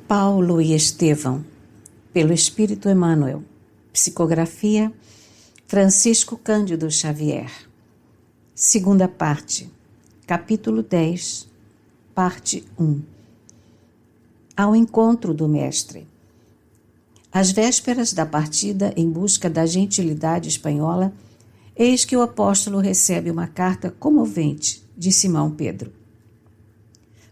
Paulo e Estevão, pelo Espírito Emmanuel. Psicografia, Francisco Cândido Xavier. Segunda parte, capítulo 10, parte 1. Ao encontro do Mestre. Às vésperas da partida em busca da gentilidade espanhola, eis que o apóstolo recebe uma carta comovente de Simão Pedro.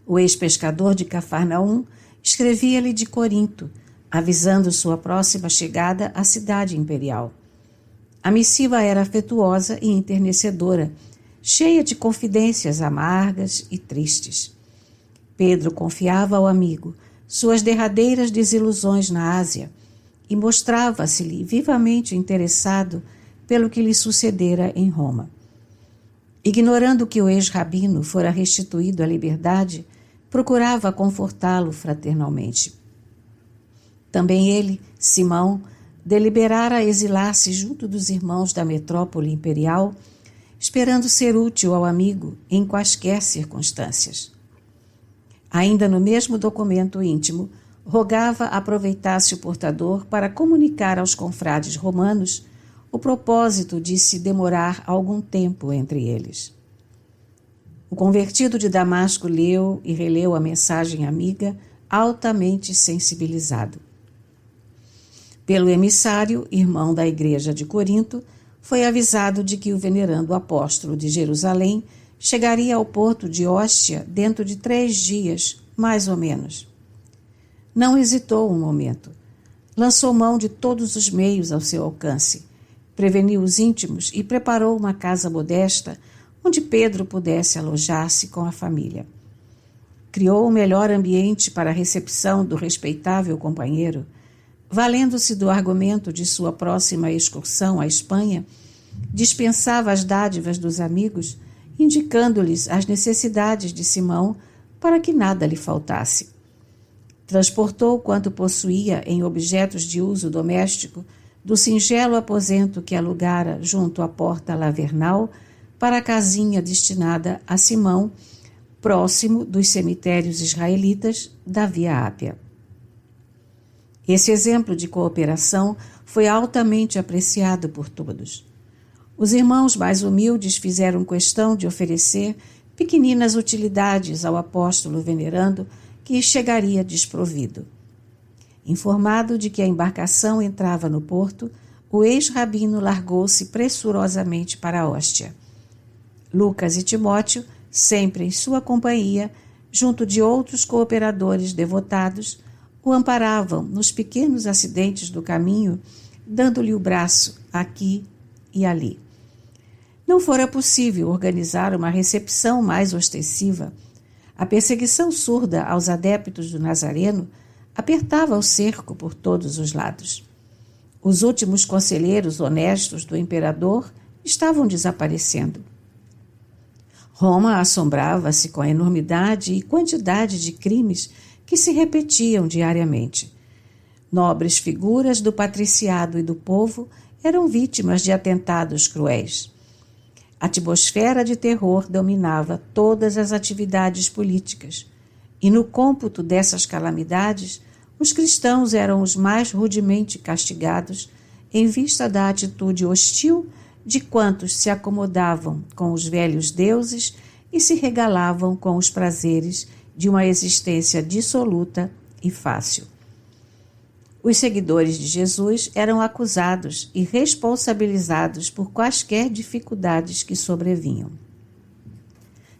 O ex-pescador de Cafarnaum escrevia-lhe de Corinto, avisando sua próxima chegada à cidade imperial. A missiva era afetuosa e enternecedora, cheia de confidências amargas e tristes. Pedro confiava ao amigo suas derradeiras desilusões na Ásia e mostrava-se-lhe vivamente interessado pelo que lhe sucedera em Roma. Ignorando que o ex-rabino fora restituído à liberdade, procurava confortá-lo fraternalmente. Também ele, Simão, deliberara exilar-se junto dos irmãos da metrópole imperial, esperando ser útil ao amigo em quaisquer circunstâncias. Ainda no mesmo documento íntimo, rogava aproveitasse o portador para comunicar aos confrades romanos o propósito de se demorar algum tempo entre eles. O convertido de Damasco leu e releu a mensagem amiga, altamente sensibilizado. Pelo emissário, irmão da igreja de Corinto, foi avisado de que o venerando apóstolo de Jerusalém chegaria ao porto de Óstia dentro de 3 dias, mais ou menos. Não hesitou um momento. Lançou mão de todos os meios ao seu alcance, preveniu os íntimos e preparou uma casa modesta onde Pedro pudesse alojar-se com a família. Criou o melhor ambiente para a recepção do respeitável companheiro, valendo-se do argumento de sua próxima excursão à Espanha, dispensava as dádivas dos amigos, indicando-lhes as necessidades de Simão para que nada lhe faltasse. Transportou quanto possuía em objetos de uso doméstico do singelo aposento que alugara junto à porta lavernal para a casinha destinada a Simão, próximo dos cemitérios israelitas da Via Ápia. Esse exemplo de cooperação foi altamente apreciado por todos. Os irmãos mais humildes fizeram questão de oferecer pequeninas utilidades ao apóstolo venerando, que chegaria desprovido. Informado de que a embarcação entrava no porto, o ex-rabino largou-se pressurosamente para a Óstia. Lucas e Timóteo, sempre em sua companhia, junto de outros cooperadores devotados, o amparavam nos pequenos acidentes do caminho, dando-lhe o braço aqui e ali. Não fora possível organizar uma recepção mais ostensiva. A perseguição surda aos adeptos do Nazareno apertava o cerco por todos os lados. Os últimos conselheiros honestos do imperador estavam desaparecendo. Roma assombrava-se com a enormidade e quantidade de crimes que se repetiam diariamente. Nobres figuras do patriciado e do povo eram vítimas de atentados cruéis. A atmosfera de terror dominava todas as atividades políticas, e no cômputo dessas calamidades, os cristãos eram os mais rudemente castigados em vista da atitude hostil de quantos se acomodavam com os velhos deuses e se regalavam com os prazeres de uma existência dissoluta e fácil. Os seguidores de Jesus eram acusados e responsabilizados por quaisquer dificuldades que sobrevinham.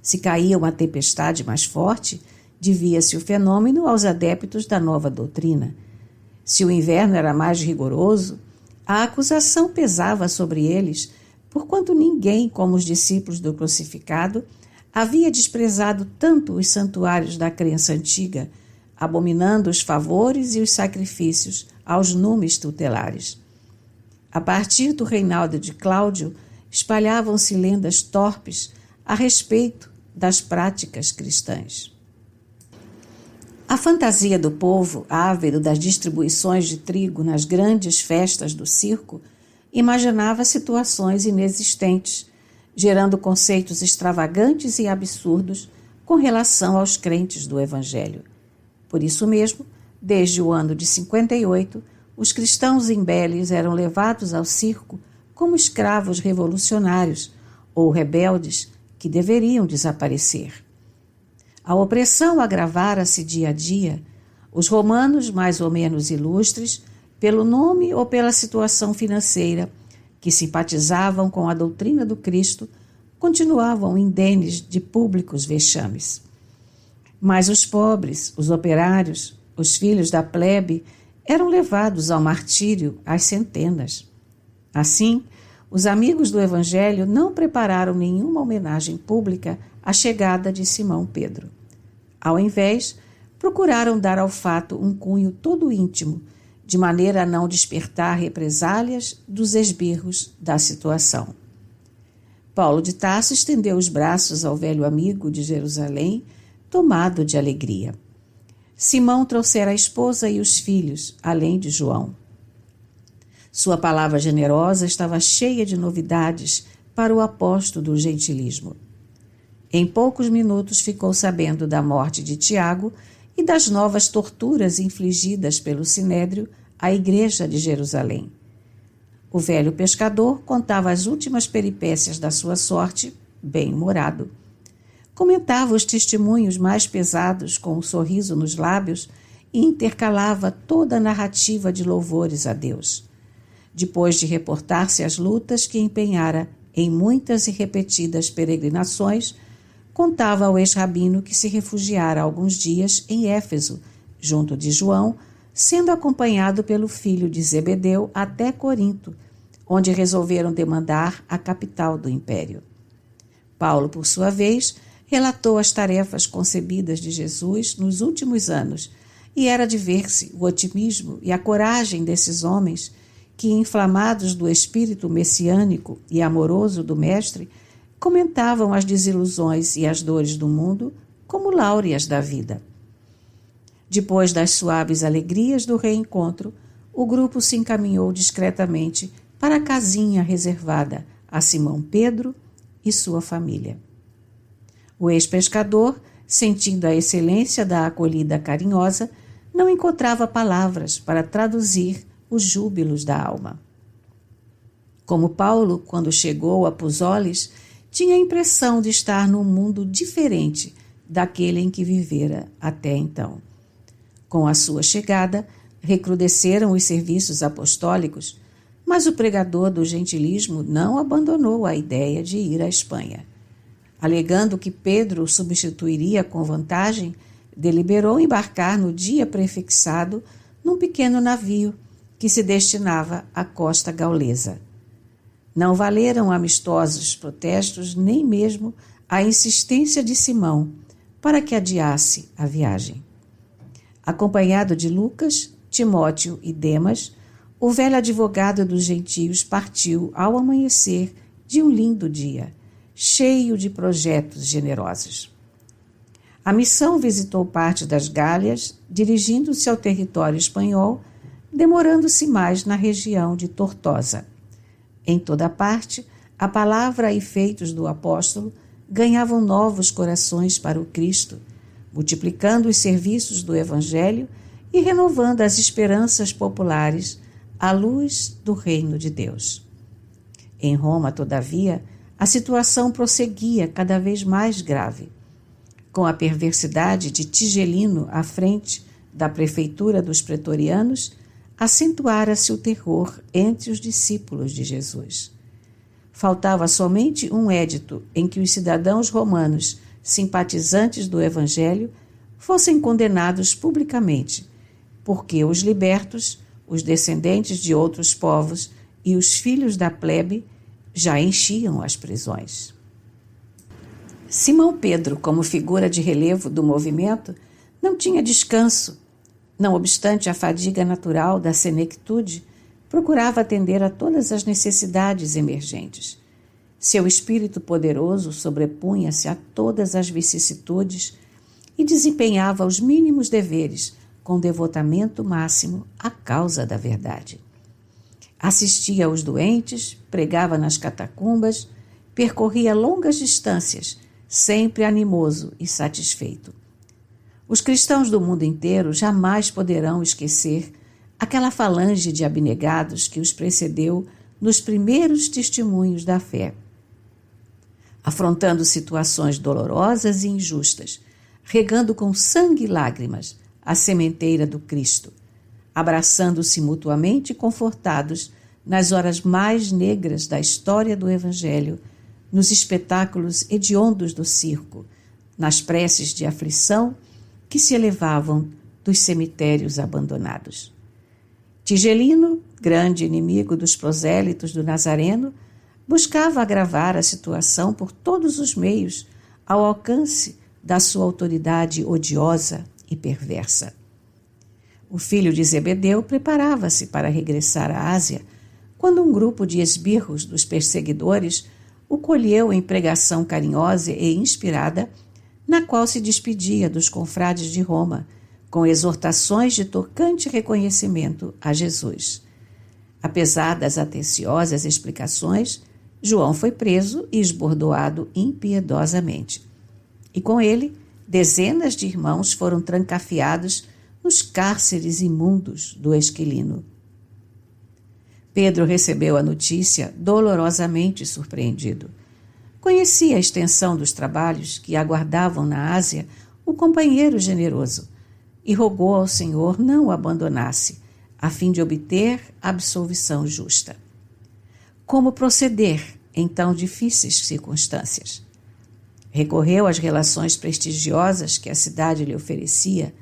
Se caía uma tempestade mais forte, devia-se o fenômeno aos adeptos da nova doutrina. Se o inverno era mais rigoroso, a acusação pesava sobre eles, porquanto ninguém, como os discípulos do crucificado, havia desprezado tanto os santuários da crença antiga, abominando os favores e os sacrifícios aos numes tutelares. A partir do reinado de Cláudio, espalhavam-se lendas torpes a respeito das práticas cristãs. A fantasia do povo, ávido das distribuições de trigo nas grandes festas do circo, imaginava situações inexistentes, gerando conceitos extravagantes e absurdos com relação aos crentes do Evangelho. Por isso mesmo, Desde o ano de 58, os cristãos imbeles eram levados ao circo como escravos revolucionários ou rebeldes que deveriam desaparecer. A opressão agravara-se dia a dia. Os romanos, mais ou menos ilustres, pelo nome ou pela situação financeira, que simpatizavam com a doutrina do Cristo, continuavam indenes de públicos vexames. Mas os pobres, os operários, os filhos da plebe eram levados ao martírio às centenas. Assim, os amigos do Evangelho não prepararam nenhuma homenagem pública à chegada de Simão Pedro. Ao invés, procuraram dar ao fato um cunho todo íntimo, de maneira a não despertar represálias dos esbirros da situação. Paulo de Tarso estendeu os braços ao velho amigo de Jerusalém, tomado de alegria. Simão trouxera a esposa e os filhos, além de João. Sua palavra generosa estava cheia de novidades para o apóstolo do gentilismo. Em poucos minutos ficou sabendo da morte de Tiago e das novas torturas infligidas pelo Sinédrio à igreja de Jerusalém. O velho pescador contava as últimas peripécias da sua sorte, bem-humorado. Comentava os testemunhos mais pesados com um sorriso nos lábios e intercalava toda a narrativa de louvores a Deus. Depois de reportar-se as lutas que empenhara em muitas e repetidas peregrinações, contava ao ex-rabino que se refugiara alguns dias em Éfeso, junto de João, sendo acompanhado pelo filho de Zebedeu até Corinto, onde resolveram demandar a capital do império. Paulo, por sua vez, relatou as tarefas concebidas de Jesus nos últimos anos, e era de ver-se o otimismo e a coragem desses homens que, inflamados do espírito messiânico e amoroso do Mestre, comentavam as desilusões e as dores do mundo como láureas da vida. Depois das suaves alegrias do reencontro, o grupo se encaminhou discretamente para a casinha reservada a Simão Pedro e sua família. O ex-pescador, sentindo a excelência da acolhida carinhosa, não encontrava palavras para traduzir os júbilos da alma. Como Paulo, quando chegou a Puzoles, tinha a impressão de estar num mundo diferente daquele em que vivera até então. Com a sua chegada, recrudesceram os serviços apostólicos, mas o pregador do gentilismo não abandonou a ideia de ir à Espanha. Alegando que Pedro o substituiria com vantagem, deliberou embarcar no dia prefixado num pequeno navio que se destinava à costa gaulesa. Não valeram amistosos protestos nem mesmo a insistência de Simão para que adiasse a viagem. Acompanhado de Lucas, Timóteo e Demas, o velho advogado dos gentios partiu ao amanhecer de um lindo dia, cheio de projetos generosos. A missão visitou parte das Gálias, dirigindo-se ao território espanhol, demorando-se mais na região de Tortosa. Em toda parte, a palavra e feitos do apóstolo ganhavam novos corações para o Cristo, multiplicando os serviços do Evangelho e renovando as esperanças populares à luz do reino de Deus. Em Roma, todavia, a situação prosseguia cada vez mais grave. Com a perversidade de Tigelino à frente da prefeitura dos pretorianos, acentuara-se o terror entre os discípulos de Jesus. Faltava somente um édito em que os cidadãos romanos, simpatizantes do Evangelho, fossem condenados publicamente, porque os libertos, os descendentes de outros povos e os filhos da plebe já enchiam as prisões. Simão Pedro, como figura de relevo do movimento, não tinha descanso. Não obstante a fadiga natural da senectude, procurava atender a todas as necessidades emergentes. Seu espírito poderoso sobrepunha-se a todas as vicissitudes e desempenhava os mínimos deveres com devotamento máximo à causa da verdade. Assistia aos doentes, pregava nas catacumbas, percorria longas distâncias, sempre animoso e satisfeito. Os cristãos do mundo inteiro jamais poderão esquecer aquela falange de abnegados que os precedeu nos primeiros testemunhos da fé. Afrontando situações dolorosas e injustas, regando com sangue e lágrimas a sementeira do Cristo, abraçando-se mutuamente e confortados nas horas mais negras da história do Evangelho, nos espetáculos hediondos do circo, nas preces de aflição que se elevavam dos cemitérios abandonados. Tigelino, grande inimigo dos prosélitos do Nazareno, buscava agravar a situação por todos os meios ao alcance da sua autoridade odiosa e perversa. O filho de Zebedeu preparava-se para regressar à Ásia quando um grupo de esbirros dos perseguidores o colheu em pregação carinhosa e inspirada, na qual se despedia dos confrades de Roma, com exortações de tocante reconhecimento a Jesus. Apesar das atenciosas explicações, João foi preso e esbordoado impiedosamente. E com ele, dezenas de irmãos foram trancafiados nos cárceres imundos do Esquilino. Pedro recebeu a notícia dolorosamente surpreendido. Conhecia a extensão dos trabalhos que aguardavam na Ásia o companheiro generoso e rogou ao Senhor não o abandonasse, a fim de obter absolvição justa. Como proceder em tão difíceis circunstâncias? Recorreu às relações prestigiosas que a cidade lhe oferecia.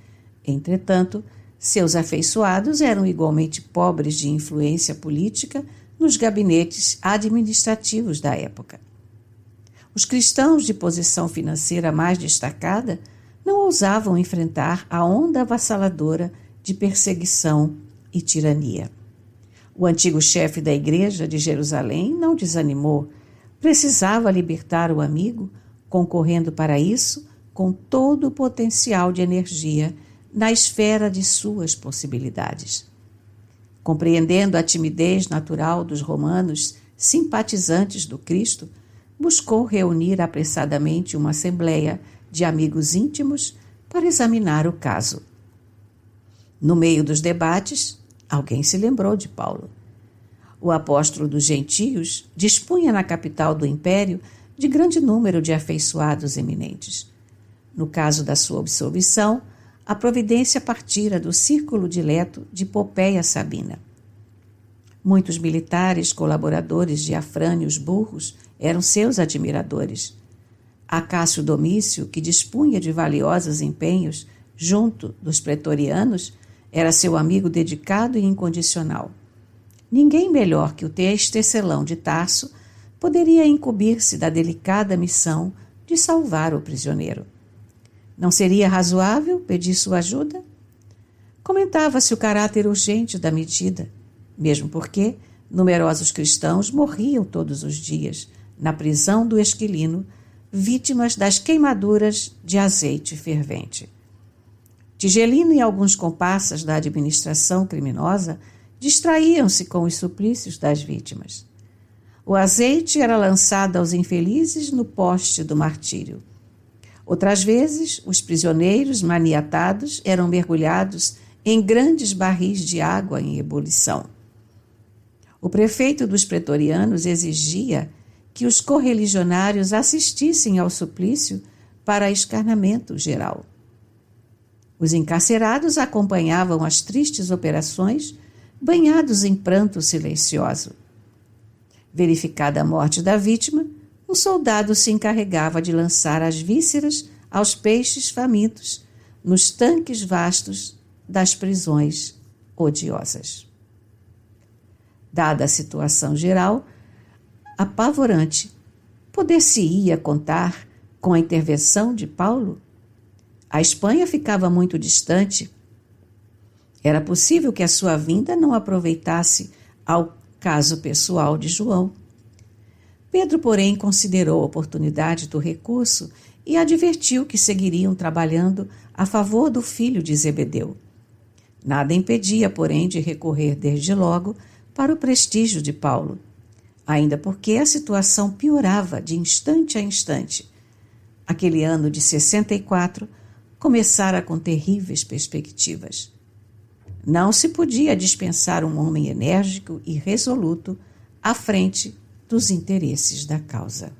Entretanto, seus afeiçoados eram igualmente pobres de influência política nos gabinetes administrativos da época. Os cristãos de posição financeira mais destacada não ousavam enfrentar a onda avassaladora de perseguição e tirania. O antigo chefe da igreja de Jerusalém não desanimou, precisava libertar o amigo, concorrendo para isso com todo o potencial de energia na esfera de suas possibilidades. Compreendendo a timidez natural dos romanos simpatizantes do Cristo, buscou reunir apressadamente uma assembleia de amigos íntimos para examinar o caso. No meio dos debates, alguém se lembrou de Paulo. O apóstolo dos gentios dispunha na capital do império de grande número de afeiçoados eminentes. No caso da sua absolvição, a providência partira do círculo dileto de Popéia Sabina. Muitos militares colaboradores de Afrânio os Burros eram seus admiradores. Acácio Domício, que dispunha de valiosos empenhos junto dos pretorianos, era seu amigo dedicado e incondicional. Ninguém melhor que o Tecelão de Tarso poderia incumbir-se da delicada missão de salvar o prisioneiro. Não seria razoável pedir sua ajuda? Comentava-se o caráter urgente da medida, mesmo porque numerosos cristãos morriam todos os dias na prisão do Esquilino, vítimas das queimaduras de azeite fervente. Tigelino e alguns comparsas da administração criminosa distraíam-se com os suplícios das vítimas. O azeite era lançado aos infelizes no poste do martírio. Outras vezes, os prisioneiros maniatados eram mergulhados em grandes barris de água em ebulição. O prefeito dos pretorianos exigia que os correligionários assistissem ao suplício para escarnamento geral. Os encarcerados acompanhavam as tristes operações, banhados em pranto silencioso. Verificada a morte da vítima, um soldado se encarregava de lançar as vísceras aos peixes famintos nos tanques vastos das prisões odiosas. Dada a situação geral, apavorante, poder-se-ia contar com a intervenção de Paulo? A Espanha ficava muito distante. Era possível que a sua vinda não aproveitasse ao caso pessoal de João. Pedro, porém, considerou a oportunidade do recurso e advertiu que seguiriam trabalhando a favor do filho de Zebedeu. Nada impedia, porém, de recorrer desde logo para o prestígio de Paulo, ainda porque a situação piorava de instante a instante. Aquele ano de 64 começara com terríveis perspectivas. Não se podia dispensar um homem enérgico e resoluto à frente dos interesses da causa.